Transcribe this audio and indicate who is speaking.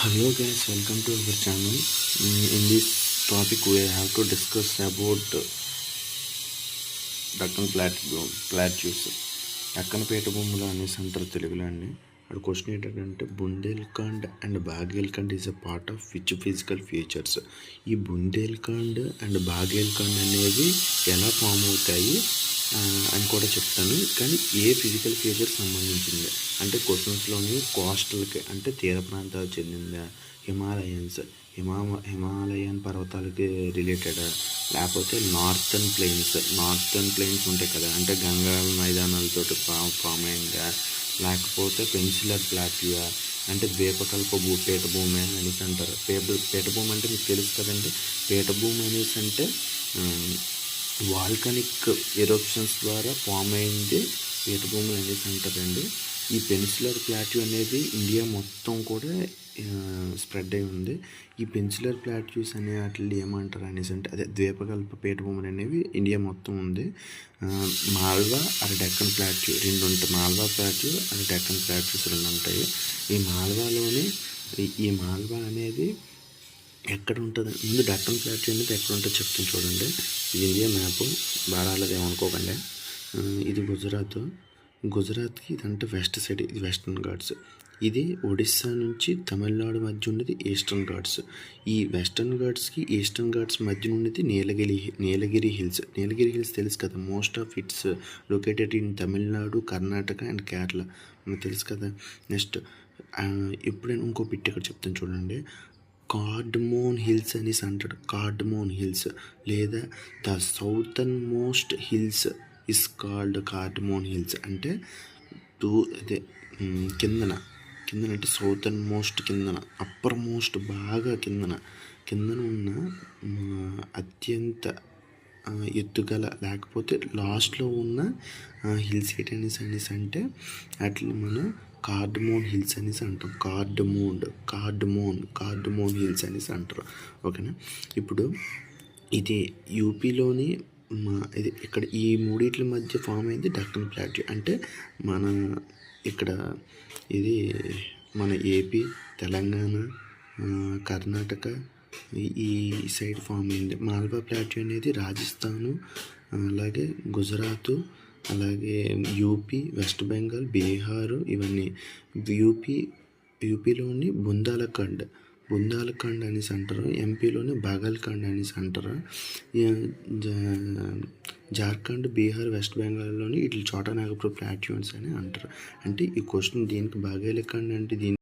Speaker 1: Hello guys, welcome to our channel. In this topic we have to discuss about Deccan plateaus. Deccan పీఠభూములు అనేసి అంటారు తెలుగులో అండి. అక్కడ question ఏంటంటే Bundelkhand and Baghelkhand is a part of which physical features. ఈ Bundelkhand and బాగేల్ఖండ్ అనేవి ఎలా ఫామ్ అవుతాయి అని కూడా చెప్తాను. కానీ ఏ ఫిజికల్ ఫీచర్ సంబంధించింది అంటే క్వశ్చన్స్లోని కోస్టల్కి అంటే తీర ప్రాంతాలకు చెందిందా, హిమాలయన్ పర్వతాలకి రిలేటెడ్, లేకపోతే నార్థన్ ప్లెయిన్స్ ఉంటాయి కదా, అంటే గంగా మైదానాలతో ఫామ్ అయిందా, లేకపోతే పెన్సిలర్ ప్లాట్యూ అంటే ద్వీపకల్ప పీఠభూమి అనేసి అంటారు. పీఠభూమి అంటే మీకు తెలుసు కదండి. పీఠభూమి అనేసి అంటే వాల్కనిక్ ఎరప్షన్స్ ద్వారా ఫామ్ అయింది పీఠభూములు అనేసి అంటారండి. ఈ పెన్సిలర్ ప్లాట్యూ అనేది ఇండియా మొత్తం కూడా స్ప్రెడ్ అయి ఉంది. ఈ పెన్సిలర్ ప్లాట్యూస్ అనే వాటిని ఏమంటారు అనేసి అంటే అదే ద్వీపకల్ప పీఠభూములు అనేవి ఇండియా మొత్తం ఉంది. మాల్వా అది డెక్కన్ ప్లాట్యూ రెండు ఉంటాయి. మాల్వా ప్లాట్యూ అది డెక్కన్ ప్లాట్యూస్ రెండు ఉంటాయి. ఈ మాల్వా అనేది ఎక్కడ ఉంటుంది, ముందు డెక్కన్ ప్లాట్యూ అనేది ఎక్కడ ఉంటుందో చెప్తాను చూడండి. ఇది ఇండియా మ్యాప్, బారాలది ఏమనుకోకండి. ఇది గుజరాత్కి ఇదంటే వెస్ట్ సైడ్, ఇది వెస్టర్న్ ఘాట్స్. ఇది ఒడిస్సా నుంచి తమిళనాడు మధ్య ఉన్నది ఈస్టర్న్ ఘాట్స్. ఈ వెస్టర్న్ ఘాట్స్కి ఈస్టర్న్ ఘాట్స్ మధ్య ఉన్నది నీలగిరి హిల్స్. నీలగిరి హిల్స్ తెలుసు కదా, most of it's located in Tamil Nadu, Karnataka and Kerala, మనకు తెలుసు కదా. నెక్స్ట్ ఇప్పుడు నేను ఇంకో బిట్ ఇక్కడ చెప్తాను చూడండి. కార్డమోన్ హిల్స్ అనేసి అంటాడు. కార్డమోన్ హిల్స్ లేదా the southern most hills is called కార్డమోన్ hills. అంటే అదే కిందన అంటే సౌతర్న్ మోస్ట్ కిందన, అప్పర్ మోస్ట్ బాగా కిందన ఉన్న అత్యంత ఎత్తుగల లేకపోతే లాస్ట్లో ఉన్న హిల్స్ అనేసి అంటే వాటిని మనం కార్డమోన్ హిల్స్ అనేసి అంటాం. కార్డమోన్ హిల్స్ అనేసి అంటారు. ఓకేనా. ఇప్పుడు ఇది యూపీలోని ఇది ఇక్కడ ఈ మూడిట్ల మధ్య ఫామ్ అయింది డెక్కన్ ప్లాట్యూ. అంటే మన ఇక్కడ ఇది మన ఏపీ, తెలంగాణ, కర్ణాటక ఈ సైడ్ ఫామ్ అయింది. మాల్వా ప్లాట్యూ అనేది రాజస్థాను, అలాగే గుజరాత్, అలాగే యూపీ, వెస్ట్ బెంగాల్, బీహారు ఇవన్నీ. యూపీలోని బుందేల్ఖండ్ అనేసి అంటారు. ఎంపీలోని బాగల్ఖండ్ అనేసి అంటారు. జార్ఖండ్, బీహార్, వెస్ట్ బెంగాల్లోని ఇట్లా చోటా నాగపూర్ ప్లాట్యూన్స్ అని అంటారు. అంటే ఈ క్వశ్చన్ దీనికి బాగల్ఖండ్ అంటే దీని